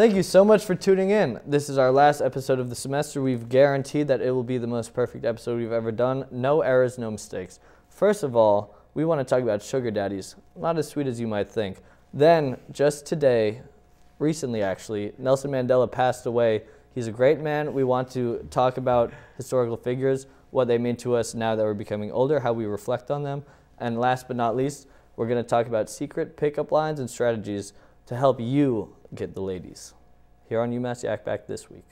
Thank you so much for tuning in. This is our last episode of the semester. We've guaranteed that it will be the most perfect episode we've ever done. No errors, no mistakes. First of all, we want to talk about sugar daddies. Not as sweet as you might think. Then, just today, recently actually, Nelson Mandela passed away. He's a great man. We want to talk about historical figures, what they mean to us now that we're becoming older, how we reflect on them. And last but not least, we're going to talk about secret pickup lines and strategies to help you get the ladies. Here on UMass Yak Back this week.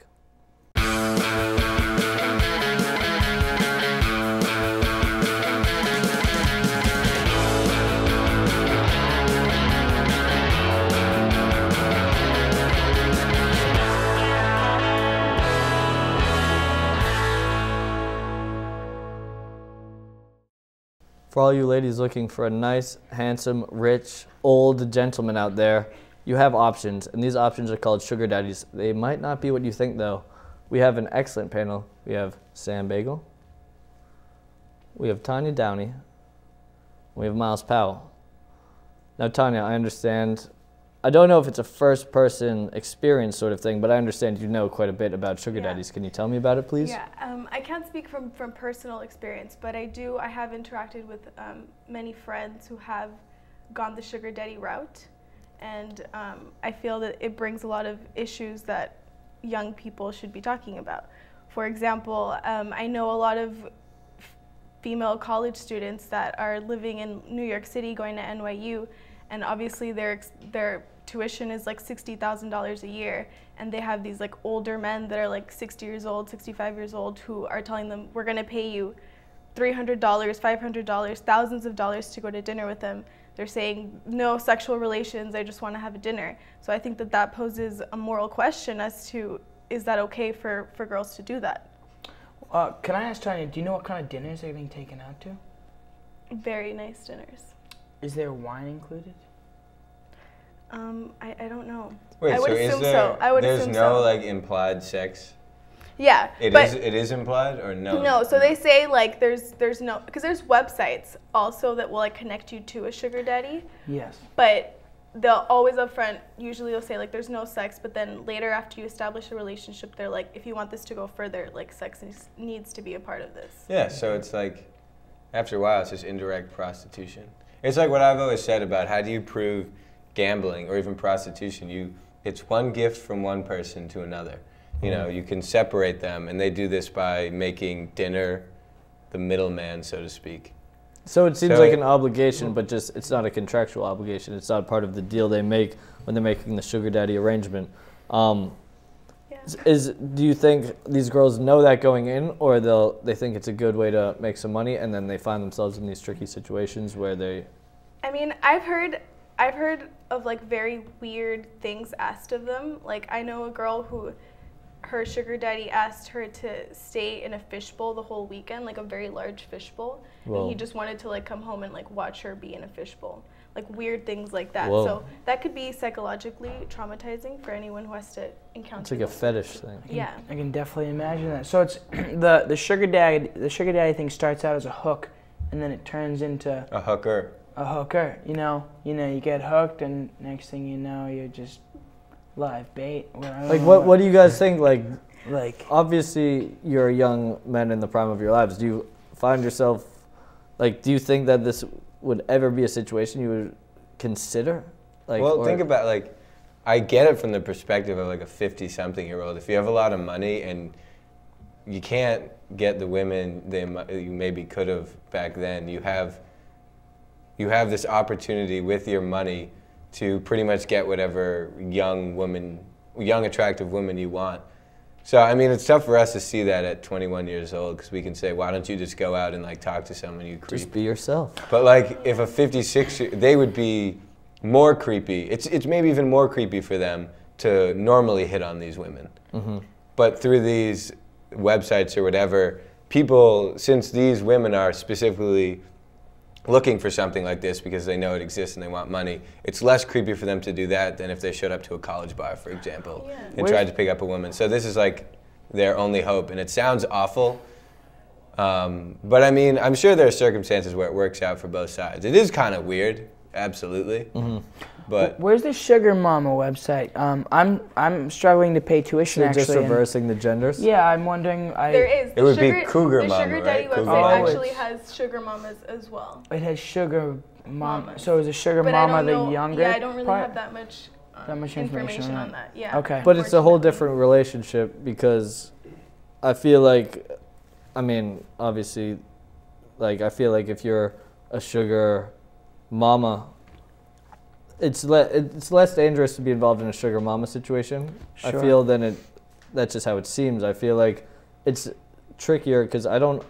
For all you ladies looking for a nice, handsome, rich, old gentleman out there, you have options, and these options are called sugar daddies. They might not be what you think, though. We have an excellent panel. We have Sam Bagel. We have Tanya Downey. We have Miles Powell. Now, Tanya, I understand, I don't know if it's a first-person experience sort of thing, but I understand you know quite a bit about sugar daddies. Can you tell me about it, please? Yeah, I can't speak from personal experience, but I have interacted with many friends who have gone the sugar daddy route. And I feel that it brings a lot of issues that young people should be talking about. For example, I know a lot of female college students that are living in New York City going to NYU, and obviously their tuition is like $60,000 a year, and they have these like older men that are like 60 years old, 65 years old, who are telling them, we're gonna pay you $300, $500, thousands of dollars to go to dinner with them. They're saying, no sexual relations, I just want to have a dinner. So I think that poses a moral question as to, is that okay for girls to do that? Can I ask Tanya, do you know what kind of dinners they're being taken out to? Very nice dinners. Is there wine included? I don't know. Wait, I would so assume is there, so. I would there's assume no so. like implied sex? Yeah. It is implied or no? No, so they say like there's no, because there's websites also that will like connect you to a sugar daddy. Yes. But they'll always up front, usually they'll say like there's no sex, but then later after you establish a relationship, they're like, if you want this to go further, like sex needs to be a part of this. Yeah, so it's like, after a while, it's just indirect prostitution. It's like what I've always said about how do you prove gambling or even prostitution? It's one gift from one person to another. You know, you can separate them, and they do this by making dinner the middleman, so to speak. So it seems like an obligation, but just it's not a contractual obligation. It's not part of the deal they make when they're making the sugar daddy arrangement. Do you think these girls know that going in, or they think it's a good way to make some money, and then they find themselves in these tricky situations where they? I mean, I've heard of like very weird things asked of them. Like I know a girl who, her sugar daddy asked her to stay in a fishbowl the whole weekend, like a very large fishbowl. Whoa. And he just wanted to like come home and like watch her be in a fishbowl. Like weird things like that. Whoa. So that could be psychologically traumatizing for anyone who has to encounter. It's like a fetish thing. Yeah. I can definitely imagine that. So it's the sugar daddy thing starts out as a hook, and then it turns into A hooker. a hooker. You know, you get hooked, and next thing you know, you're just live bait. Like what do you guys think? Like obviously you're young men in the prime of your lives. Do you find yourself, like, do you think that this would ever be a situation you would consider? Like, well, think about, like, I get it from the perspective of like a 50-something-year-old. If you have a lot of money and you can't get the women you maybe could have back then, you have this opportunity with your money to pretty much get whatever young attractive woman you want. So, I mean, it's tough for us to see that at 21 years old, because we can say, why don't you just go out and like talk to someone, you creep. just be yourself. But like, if a 56, they would be more creepy. It's maybe even more creepy for them to normally hit on these women. Mm-hmm. But through these websites or whatever, people, since these women are specifically looking for something like this because they know it exists and they want money, it's less creepy for them to do that than if they showed up to a college bar, for example, and tried to pick up a woman. So this is like their only hope, and it sounds awful, but I mean, I'm sure there are circumstances where it works out for both sides. It is kind of weird, absolutely. But where's the Sugar Mama website? I'm struggling to pay tuition. So actually, just reversing the genders. yeah, I'm wondering. There is. It would be Cougar the Mama, Sugar Daddy right? Cougar website Mama. actually has Sugar Mamas as well. It has Sugar Mama. Mamas. So is the Sugar But I Mama don't know, the younger? yeah, I don't really part? have that much, information on that. Yeah. Okay. But it's a whole unfortunately. different relationship because I feel like, I mean, obviously, like I feel like if you're a sugar mama, it's less dangerous to be involved in a sugar mama situation. I Sure. feel that's just how it seems. I feel like it's trickier because I don't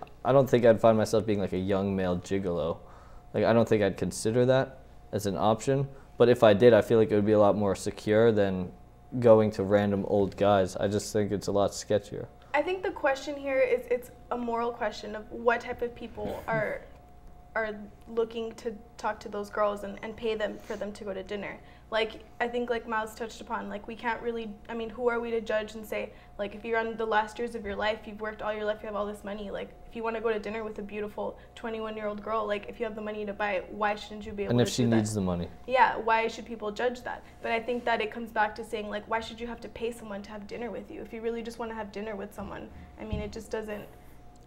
think I'd find myself being like a young male gigolo. Like I don't think I'd consider that as an option. But if I did, I feel like it would be a lot more secure than going to random old guys. I just think it's a lot sketchier. I think the question here is it's a moral question of what type of people are looking to talk to those girls and pay them for them to go to dinner. Like, I think like Miles touched upon, like we can't really, I mean, who are we to judge and say, like if you're on the last years of your life, you've worked all your life, you have all this money, like if you want to go to dinner with a beautiful 21-year-old girl, like if you have the money to buy it, why shouldn't you be able to do that? And if she needs the money. Yeah, why should people judge that? But I think that it comes back to saying like, why should you have to pay someone to have dinner with you? If you really just want to have dinner with someone, I mean, it just doesn't.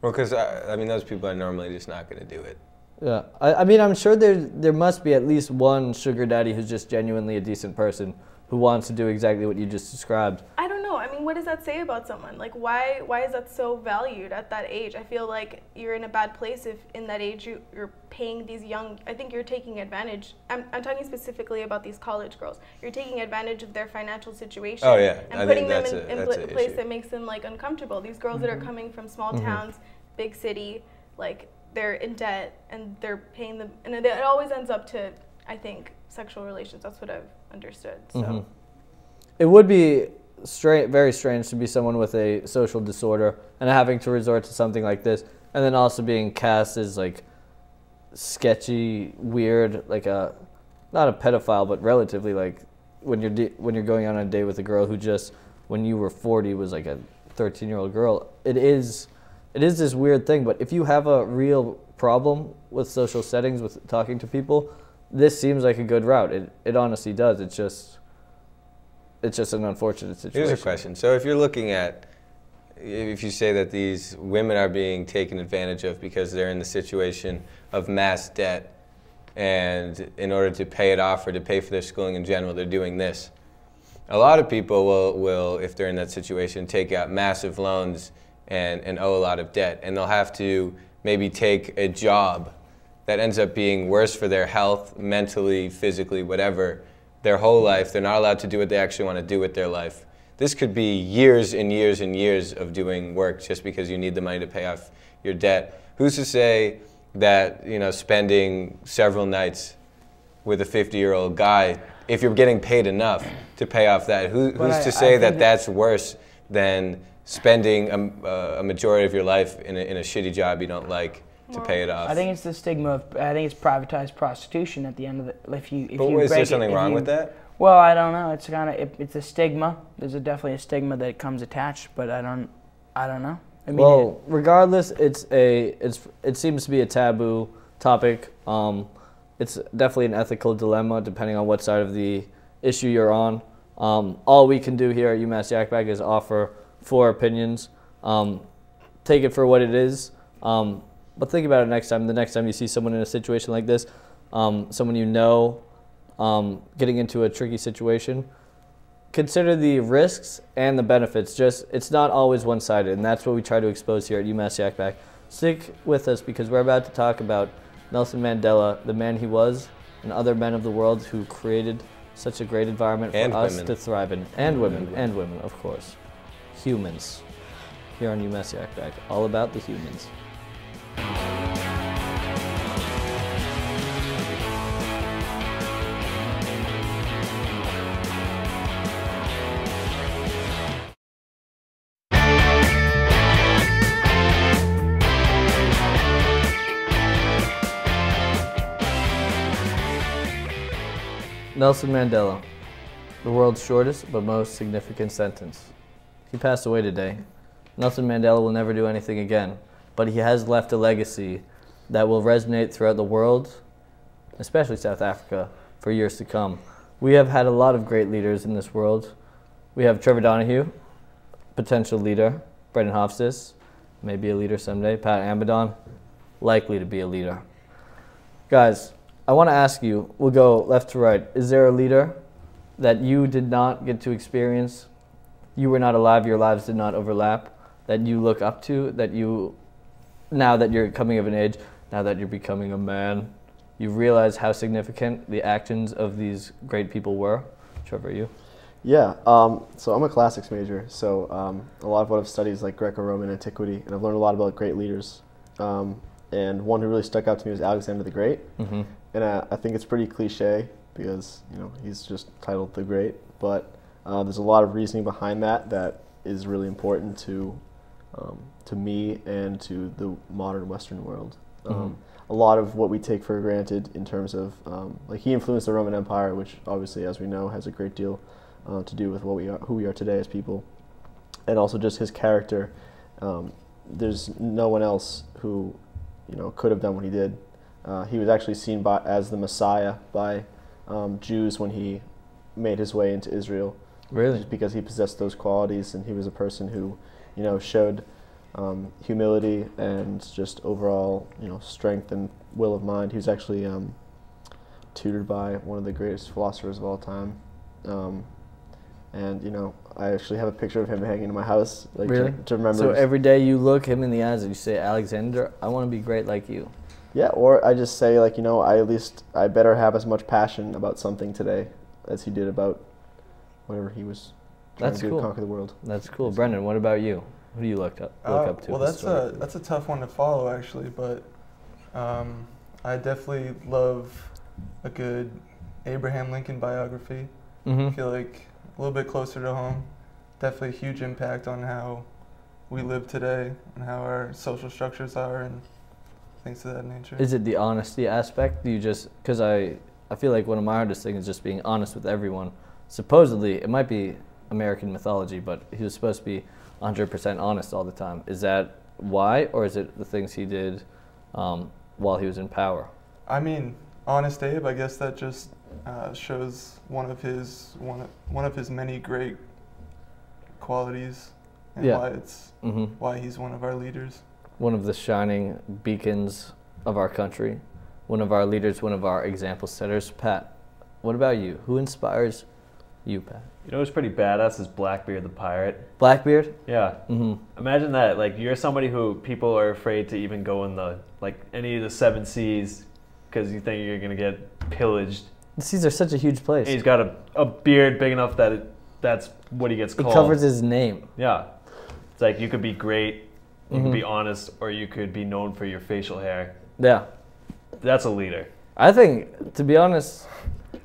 well, because I mean, those people are normally just not going to do it. Yeah, I mean, I'm sure there must be at least one sugar daddy who's just genuinely a decent person who wants to do exactly what you just described. I don't know. I mean, what does that say about someone? Like, why is that so valued at that age? I feel like you're in a bad place if in that age you're paying these young, I think you're taking advantage. I'm talking specifically about these college girls. You're taking advantage of their financial situation. Oh, yeah. And I putting think them in that's a an place issue. that makes them like uncomfortable. These girls that are coming from small towns, big city, like they're in debt and they're paying them, and it always ends up to, I think, sexual relations. That's what I've understood. So. It would be very strange to be someone with a social disorder and having to resort to something like this, and then also being cast as like sketchy, weird, like not a pedophile, but relatively like when you're going on a date with a girl who just when you were 40 was like a 13-year-old girl. It is this weird thing, but if you have a real problem with social settings, with talking to people, this seems like a good route. It honestly does. It's just an unfortunate situation. Here's a question. So if you're looking at, if you say that these women are being taken advantage of because they're in the situation of mass debt, and in order to pay it off or to pay for their schooling in general, they're doing this. A lot of people will, if they're in that situation, take out massive loans and owe a lot of debt. And they'll have to maybe take a job that ends up being worse for their health, mentally, physically, whatever, their whole life. They're not allowed to do what they actually want to do with their life. This could be years and years and years of doing work just because you need the money to pay off your debt. Who's to say that, you know, spending several nights with a 50-year-old guy, if you're getting paid enough to pay off that, who's to say that that's worse than spending a majority of your life in a shitty job you don't like to pay it off? I think it's the stigma of, I think it's privatized prostitution at the end of the, if you But is there something wrong with that? Well, I don't know. It's kind of, it's a stigma. There's definitely a stigma that comes attached, but I don't know. I mean, well, regardless, it seems to be a taboo topic. It's definitely an ethical dilemma depending on what side of the issue you're on. All we can do here at UMass Yak is offer 4 opinions. Take it for what it is. But think about it next time. The next time you see someone in a situation like this, someone you know getting into a tricky situation, consider the risks and the benefits. It's not always one-sided, and that's what we try to expose here at UMass Yak. Stick with us because we're about to talk about Nelson Mandela, the man he was, and other men of the world who created such a great environment for us to thrive in. And women, of course. Humans. Here on UMass Yak, all about the humans. Nelson Mandela, the world's shortest but most significant sentence. He passed away today. Nelson Mandela will never do anything again, but he has left a legacy that will resonate throughout the world especially South Africa, for years to come. We have had a lot of great leaders in this world. We have Trevor Donahue, potential leader. Brendan Hofstadter, maybe a leader someday. Pat Amidon, likely to be a leader. Guys, I want to ask you, we'll go left to right. Is there a leader that you did not get to experience? You were not alive, your lives did not overlap, that you look up to, that you, now that you're coming of an age, now that you're becoming a man, you realize how significant the actions of these great people were? Trevor, you? Yeah, so I'm a classics major, so a lot of what I've studied is like Greco-Roman antiquity, and I've learned a lot about great leaders. And one who really stuck out to me was Alexander the Great. Mm-hmm. And I think it's pretty cliche because, you know, he's just titled the Great, but there's a lot of reasoning behind that is really important to me and to the modern Western world. Mm-hmm. A lot of what we take for granted in terms of, like he influenced the Roman Empire, which obviously, as we know, has a great deal to do with what we are, who we are today as people, and also just his character. There's no one else who, you know, could have done what he did. He was actually seen as the Messiah by Jews when he made his way into Israel. Really? Just because he possessed those qualities, and he was a person who, you know, showed humility and just overall, you know, strength and will of mind. He was actually tutored by one of the greatest philosophers of all time. And, you know, I actually have a picture of him hanging in my house, like, really? to remember. So every day you look him in the eyes and you say, Alexander, I want to be great like you. Yeah, or I just say, like, you know, I better have as much passion about something today as he did about whatever he was trying to do to conquer the world. That's cool. Brendan, what about you? Who do you look up to? Well, that's a tough one to follow, actually, but I definitely love a good Abraham Lincoln biography. Mm-hmm. I feel like a little bit closer to home. Definitely a huge impact on how we live today and how our social structures are and things of that nature. Is it the honesty aspect? Do you just, because I feel like one of my hardest things is just being honest with everyone. Supposedly, it might be American mythology, but he was supposed to be 100% honest all the time. Is that why, or is it the things he did while he was in power? I mean, Honest Abe, I guess that just shows one of his many great qualities, and why he's one of our leaders. One of the shining beacons of our country, one of our leaders, one of our example setters. Pat, what about you? Who inspires you, Pat? You know who's pretty badass is Blackbeard the pirate. Blackbeard? Yeah. Mm-hmm. Imagine that. Like, you're somebody who people are afraid to even go in the, like, any of the 7 seas because you think you're going to get pillaged. The seas are such a huge place. And he's got a beard big enough that that's what he gets called. It covers his name. Yeah. It's like you could be great, you could be honest, or you could be known for your facial hair. Yeah. That's a leader. I think, to be honest,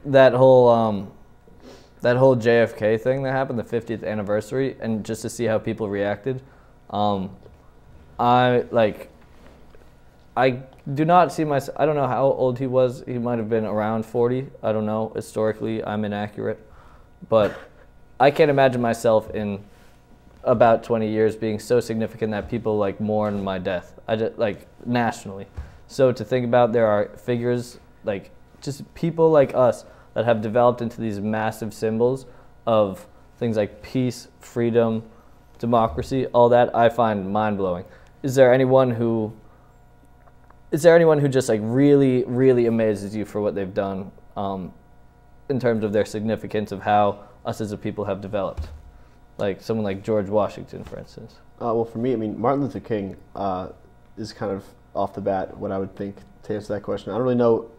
that whole JFK thing that happened, the 50th anniversary, and just to see how people reacted, I do not see myself, I don't know how old he was. He might have been around 40. I don't know. Historically, I'm inaccurate. But I can't imagine myself in about 20 years being so significant that people like mourn my death. I just, like, nationally. So to think about, there are figures, like just people like us that have developed into these massive symbols of things like peace, freedom, democracy, all that, I find mind-blowing. Is there anyone who just like really, really amazes you for what they've done in terms of their significance of how us as a people have developed? Like someone like George Washington, for instance. Well, for me, I mean, Martin Luther King is kind of off the bat what I would think to answer that question. I don't really know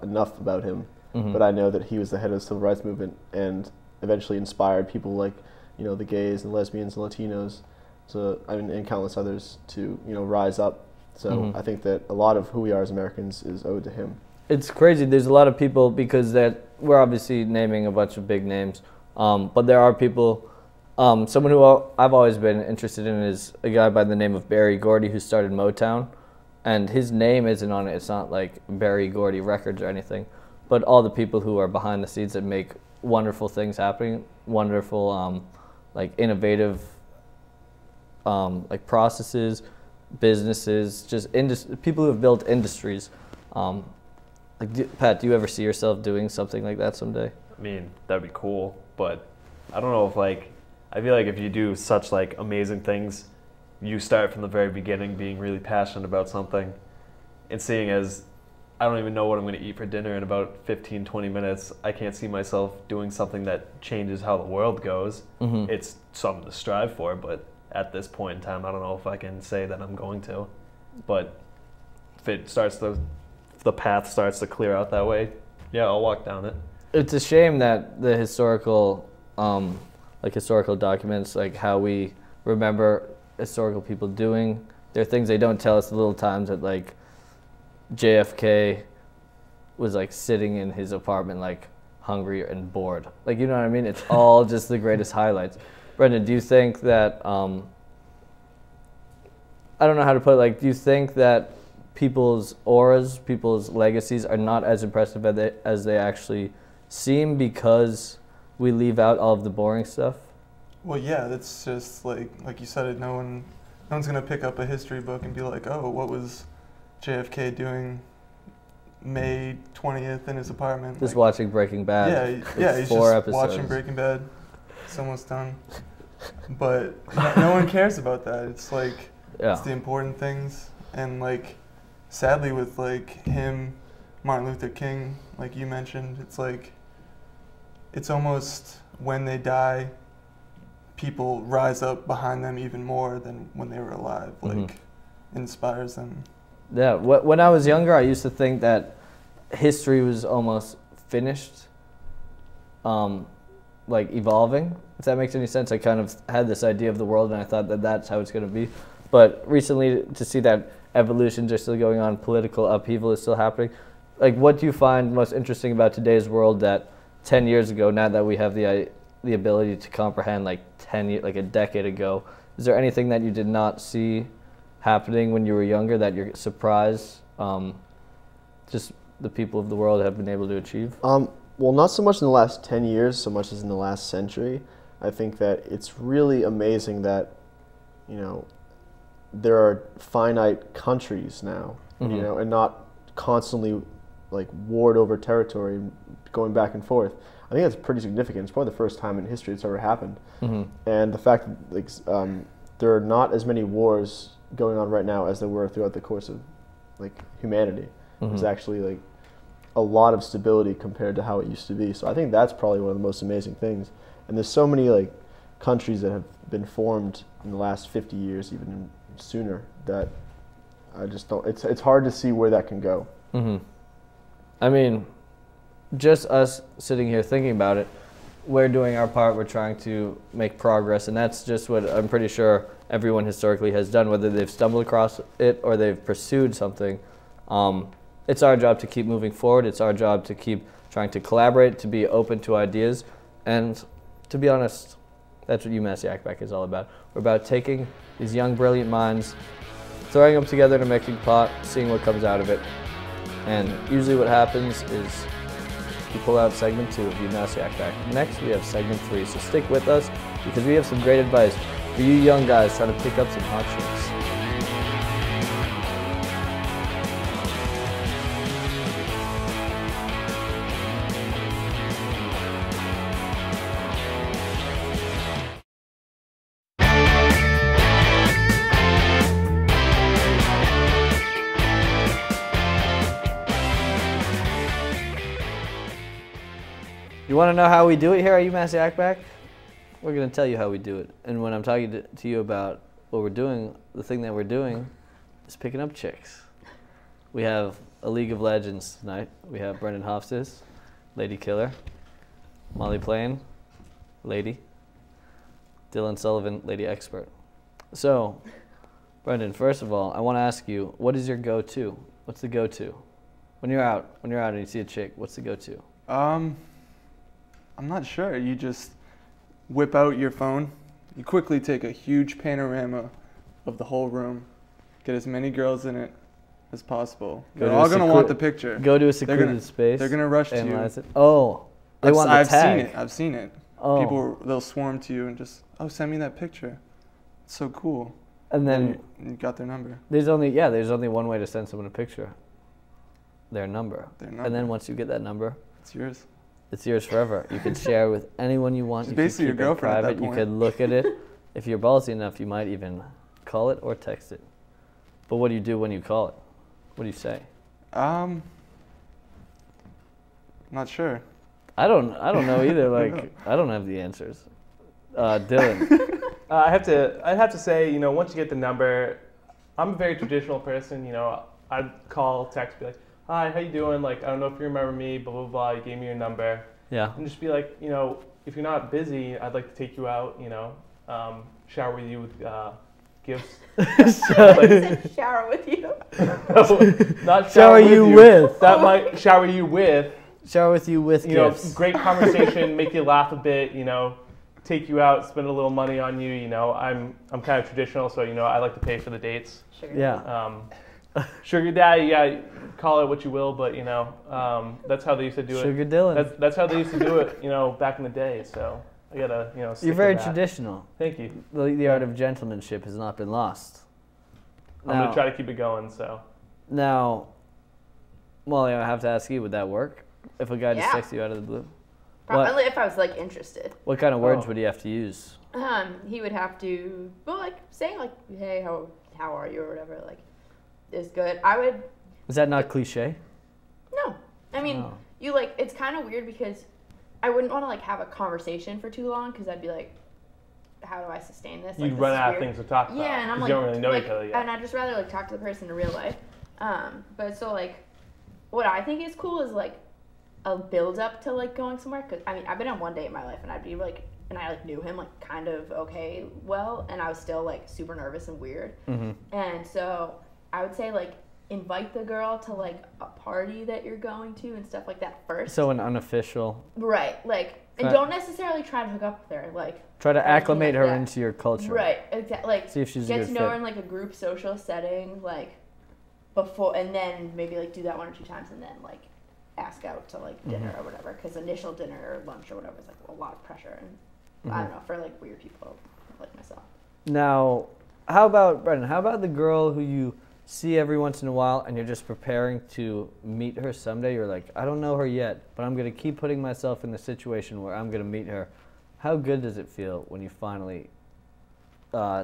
enough about him, but I know that he was the head of the civil rights movement and eventually inspired people like, you know, the gays and lesbians and Latinos, so I mean, and countless others to, you know, rise up. So I think that a lot of who we are as Americans is owed to him. It's crazy. There's a lot of people, because that we're obviously naming a bunch of big names, but there are people. Someone who I've always been interested in is a guy by the name of Berry Gordy, who started Motown, and his name isn't on it. It's not like Berry Gordy Records or anything, but all the people who are behind the scenes that make wonderful things happening, wonderful, like innovative, like processes, businesses, just people who have built industries. Like, Pat, do you ever see yourself doing something like that someday? I mean, that'd be cool, but I don't know if like, I feel like if you do such like amazing things, you start from the very beginning being really passionate about something, and seeing as I don't even know what I'm going to eat for dinner in about 15, 20 minutes, I can't see myself doing something that changes how the world goes. Mm-hmm. It's something to strive for, but at this point in time, I don't know if I can say that I'm going to. But if it starts to, if the path starts to clear out that way, yeah, I'll walk down it. It's a shame that the historical, historical documents, like how we remember historical people doing their things, they don't tell us the little times that like JFK was like sitting in his apartment like hungry and bored. Like, you know what I mean? It's all just the greatest highlights. Brendan, do you think that, I don't know how to put it, like, do you think that people's auras, people's legacies are not as impressive as they actually seem because we leave out all of the boring stuff? Well, yeah, that's just like you said it. No one's gonna pick up a history book and be like, oh, what was JFK doing May 20th in his apartment? Just like, watching Breaking Bad. Yeah, he's 4 just episodes. watching Breaking Bad. It's almost done. But no one cares about that. It's like it's the important things, and like sadly with like him, Martin Luther King, like you mentioned, it's like it's almost when they die, people rise up behind them even more than when they were alive. Like inspires them. Yeah, when I was younger, I used to think that history was almost finished, like evolving, if that makes any sense. I kind of had this idea of the world and I thought that that's how it's going to be. But recently, to see that evolutions are still going on, political upheaval is still happening, like what do you find most interesting about today's world that 10 years ago, now that we have the ability to comprehend like a decade ago, is there anything that you did not see happening when you were younger that you're surprised just the people of the world have been able to achieve? Well, not so much in the last 10 years, so much as in the last century. I think that it's really amazing that, you know, there are finite countries now, you know, and not constantly like warred over territory going back and forth. I think that's pretty significant. It's probably the first time in history it's ever happened. And the fact that like, there are not as many wars going on right now as there were throughout the course of like humanity. There's actually like a lot of stability compared to how it used to be. So I think that's probably one of the most amazing things. And there's so many like countries that have been formed in the last 50 years, even sooner, that I just don't, it's hard to see where that can go. I mean, just us sitting here thinking about it, we're doing our part, we're trying to make progress, and that's just what I'm pretty sure everyone historically has done, whether they've stumbled across it or they've pursued something. It's our job to keep moving forward. It's our job to keep trying to collaborate, to be open to ideas, and to be honest, that's what UMass Yak is all about. We're about taking these young, brilliant minds, throwing them together in a mixing pot, seeing what comes out of it. And usually what happens is we pull out segment 2 of UMass Yak. Next, we have segment 3, so stick with us because we have some great advice for you young guys trying to pick up some hot chicks. You want to know how we do it here at UMass Yak? We're going to tell you how we do it. And when I'm talking to you about what we're doing, the thing that we're doing is picking up chicks. We have a League of Legends tonight. We have Brendan Hofstas, Lady Killer, Molly Plain, Lady, Dylan Sullivan, Lady Expert. So, Brendan, first of all, I want to ask you, what is your go-to? What's the go-to? When you're out and you see a chick, what's the go-to? I'm not sure. You just whip out your phone. You quickly take a huge panorama of the whole room. Get as many girls in it as possible. They're all going to want the picture. Go to a secluded space. They're going to rush to you. It. Oh, they want the tag. I've seen it. Oh. People, they'll swarm to you and just, oh, send me that picture. It's so cool. And then you got their number. There's only one way to send someone a picture. their number. Their number. And then once you get that number, It's yours. it's yours forever. You can share with anyone you want. She's You can basically your keep it girlfriend at that private. You point. could look at it. If you're ballsy enough, you might even call it or text it. But what do you do when you call it? What do you say? Not sure. I don't know either. Like, I don't have the answers. Dylan. I'd have to say, once you get the number, I'm a very traditional person. I'd call, text, be like, "Hi, how you doing? Like, I don't know if you remember me, blah blah blah. You gave me your number." Yeah. And just be like, if you're not busy, I'd like to take you out. Shower with you with gifts. Shower with you. Not Shower you with. That might shower you with. Shower with you with gifts. Great conversation, make you laugh a bit, take you out, spend a little money on you, I'm kind of traditional, so I like to pay for the dates. Sugar. Yeah. Sugar daddy, yeah, call it what you will, but that's how they used to do it. Sugar Dylan. That's how they used to do it, back in the day. So I gotta, stick You're very with that. traditional. Thank you. The art of gentlemanship has not been lost. I'm gonna try to keep it going. So now, Molly, I have to ask you: would that work if a guy just Yeah. texts you out of the blue? Probably if I was like interested. What kind of words would he have to use? He would have to, well, like saying like, "Hey, how are you?" or whatever. Like, is good. I would. Is that not cliche? No, I mean, Oh. you like. It's kind of weird because I wouldn't want to like have a conversation for too long because I'd be like, how do I sustain this? Like, you this run is out of weird. things to talk about. Yeah, and I'm 'cause like, you don't really know like, each other yet. and I'd just rather like talk to the person in real life. But so like, what I think is cool is like a build up to like going somewhere. Cause I mean, I've been on one date in my life, and I'd be like, and I like knew him like kind of okay, well, and I was still like super nervous and weird. Mm-hmm. And so I would say like invite the girl to like a party that you're going to and stuff like that first. So an unofficial. Right, like, and Right. don't necessarily try to hook up with her, like. Try to anything acclimate like her that. into your culture. Right, exactly. Like, See if she's a get good to know fit. her in like a group social setting, like before, and then maybe like do that 1 or 2 times, and then like ask out to like dinner Mm-hmm. or whatever. Because initial dinner or lunch or whatever is like a lot of pressure, and I don't know, for like weird people like myself. Now, how about Brendan? How about the girl who you see every once in a while, and you're just preparing to meet her someday? You're like, I don't know her yet, but I'm gonna keep putting myself in the situation where I'm gonna meet her. How good does it feel when you finally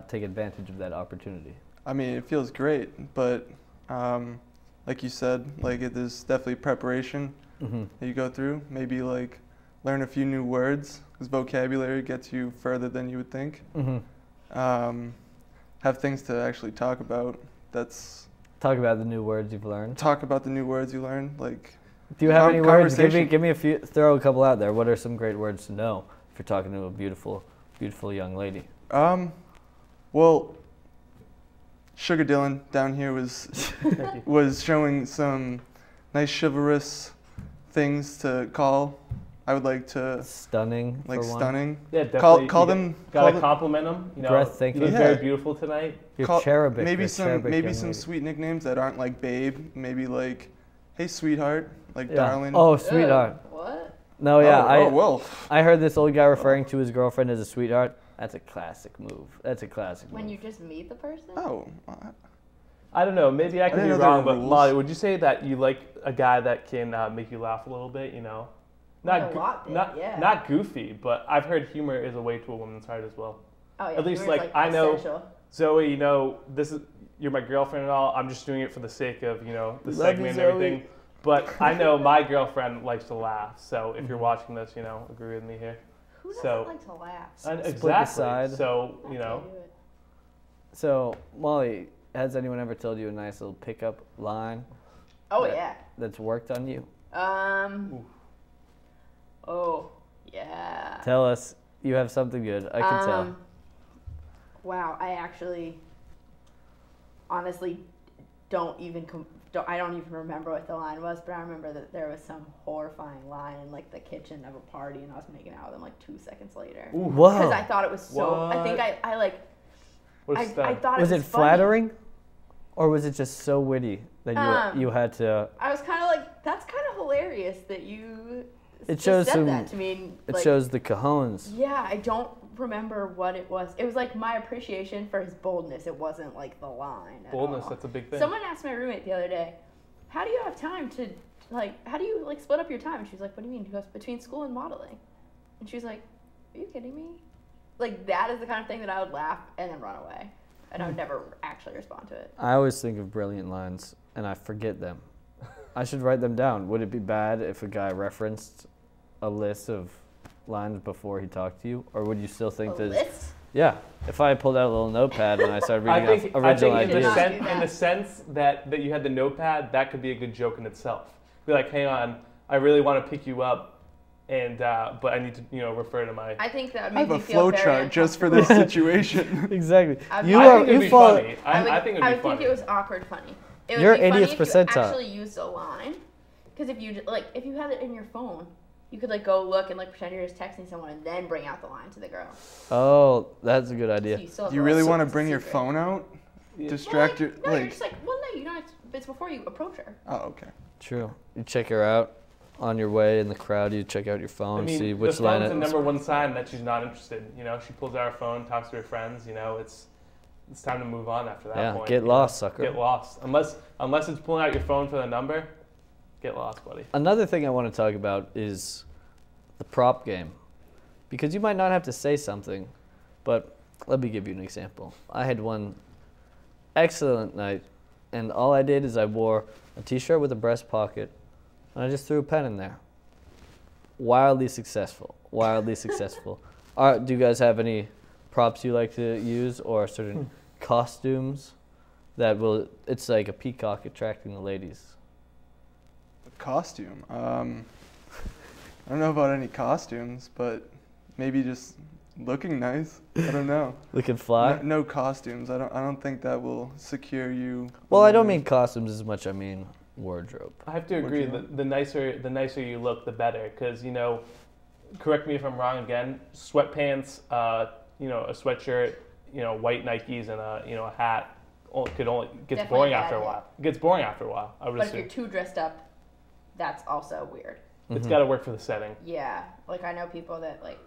take advantage of that opportunity? I mean, it feels great, but like you said, like there's definitely preparation Mm-hmm. that you go through. Maybe like learn a few new words, because vocabulary gets you further than you would think. Mm-hmm. Have things to actually talk about. Talk about the new words you've learned. Talk about the new words you learn. Like, Do you have any words? Conversation. Give me a few. Throw a couple out there. What are some great words to know if you're talking to a beautiful, beautiful young lady? Well, Sugar Dylan down here was showing some nice chivalrous things to call. I would like to Stunning. like for one. stunning. Yeah, definitely. Call them. Gotta call them compliment them. Breathtaking. You look Yeah. very beautiful tonight. You're call- cherubic. maybe you're some cherubic maybe young some lady. sweet nicknames that aren't like babe. Maybe like, hey sweetheart, like Yeah. darling. Oh, sweetheart. What? No, yeah. Oh, well. I heard this old guy referring to his girlfriend as a sweetheart. That's a classic move. That's a classic When move. you just meet the person? Oh. I don't know. Maybe I could didn't be know there wrong, were but rules. Molly, would you say that you like a guy that can make you laugh a little bit? Like a lot, yeah. Not goofy, but I've heard humor is a way to a woman's heart as well. Oh yeah. At least, humor's, like, I know- essential. Zoe, you're my girlfriend and all. I'm just doing it for the sake of the Love you, segment and Zoe. everything. But I know my girlfriend likes to laugh. So if you're watching this, agree with me here. Who doesn't So- like to laugh? Exactly. aside. So That's how do it. So, Molly, has anyone ever told you a nice little pickup line Oh That- yeah. that's worked on you? Oh yeah. Tell us. You have something good. I can tell. Wow, I actually, honestly, I don't even remember what the line was, but I remember that there was some horrifying line in like the kitchen of a party, and I was making out with him like 2 seconds later. Whoa. Because I thought it was so. I think I like. what a I stud. thought Was it it was funny. flattering, or was it just so witty that you had to? I was kind of like, that's kind of hilarious that you. It just shows said some- that to me. It like, shows the cajones. Yeah, I don't remember what it was. It was like my appreciation for his boldness. It wasn't like the line. At Boldness, all. that's a big thing. Someone asked my roommate the other day, how do you have time to, like, how do you, like, split up your time? And she's like, what do you mean? He goes, between school and modeling. And she's like, are you kidding me? Like, that is the kind of thing that I would laugh and then run away. And I would never actually respond to it. I always think of brilliant lines, and I forget them. I should write them down. Would it be bad if a guy referenced a list of lines before he talked to you? Or would you still think that... List? Yeah. If I pulled out a little notepad and I started reading off original I think ideas. in the sense that you had the notepad, that could be a good joke in itself. Be like, hang on, I really want to pick you up, and but I need to, refer to my... I think that I would have make a me feel flow very chart just for this situation. Exactly. I You think are it'd you be follow. funny. I think it'd I be would funny. think it was awkward funny. It would You're be funny 80th if you percentile. actually used a line. Because if you, like, if you had it in your phone, you could, like, go look and, like, pretend you're just texting someone and then bring out the line to the girl. Oh, that's a good So idea. you still have Do you the, really like, want to it's a bring your secret. phone out? Yeah. Distract Well, your no, you're like. just like, well, no, you don't. It's before you approach her. Oh, okay. True. You check her out on your way in the crowd. You check out your phone, I mean, see the which line phone's it the is. number one sign that she's not interested. She pulls out her phone, talks to her friends. It's time to move on after that Yeah, point. get lost, sucker. Get lost. Unless it's pulling out your phone for the number, get lost, buddy. Another thing I want to talk about is the prop game. Because you might not have to say something, but let me give you an example. I had one excellent night, and all I did is I wore a t-shirt with a breast pocket, and I just threw a pen in there. Wildly successful. Wildly successful. Do you guys have any props you like to use, or certain costumes that will, it's like a peacock attracting the ladies? Costume. I don't know about any costumes, but maybe just looking nice. I don't know. Looking fly? No costumes. I don't think that will secure you. Well, I don't mean costumes as much, I mean wardrobe. I have to agree. The nicer you look, the better. Because correct me if I'm wrong again. Sweatpants, a sweatshirt, white Nikes, and a hat. Gets Definitely boring a bad after a hit. while. It gets boring after a while. I would But if assume you're too dressed up, that's also weird. it's got to work for the setting. Yeah, like I know people that like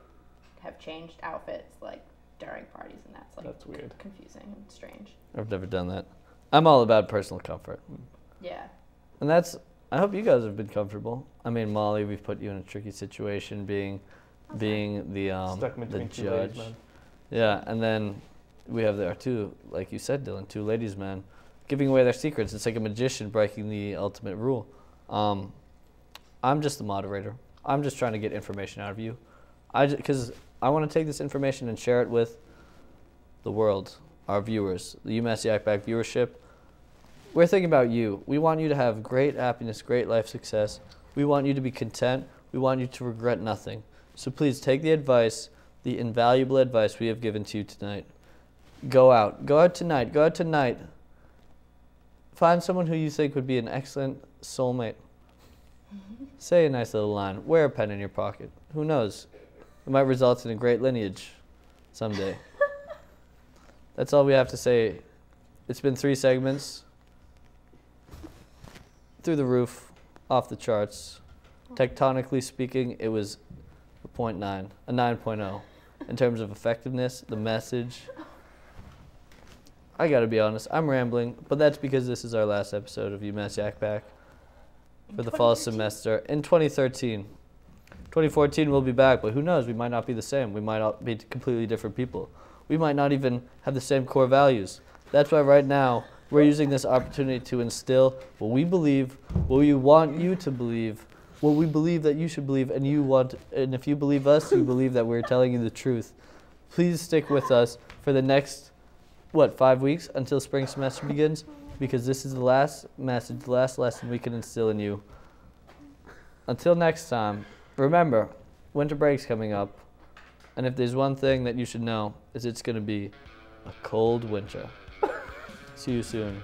have changed outfits like during parties, and that's weird. confusing and strange. I've never done that. I'm all about personal comfort. Yeah. And I hope you guys have been comfortable. I mean, Molly, we've put you in a tricky situation being the Stuck in between two judge. ladies, man. Yeah, and then we have our two, like you said, Dylan, two ladies, man, giving away their secrets. It's like a magician breaking the ultimate rule. I'm just the moderator. I'm just trying to get information out of you. Because I want to take this information and share it with the world, our viewers, the UMass Yak viewership. We're thinking about you. We want you to have great happiness, great life success. We want you to be content. We want you to regret nothing. So please take the advice, the invaluable advice we have given to you tonight. Go out. Go out tonight. Go out tonight. Find someone who you think would be an excellent soulmate. Say a nice little line. Wear a pen in your pocket. Who knows? It might result in a great lineage someday. That's all we have to say. It's been 3 segments. Through the roof, off the charts. Tectonically speaking, it was a 0.9, a 9.0. In terms of effectiveness, the message. I gotta be honest, I'm rambling, but that's because this is our last episode of UMass Yak for the fall semester in 2013. 2014 we'll be back, but who knows? We might not be the same. We might all be completely different people. We might not even have the same core values. That's why right now we're using this opportunity to instill what we believe, what we want you to believe, what we believe that you should believe, and and if you believe us, you believe that we're telling you the truth. Please stick with us for the next 5 weeks until spring semester begins, because this is the last message, the last lesson we can instill in you. Until next time, remember, winter break's coming up, and if there's one thing that you should know, is it's going to be a cold winter. See you soon.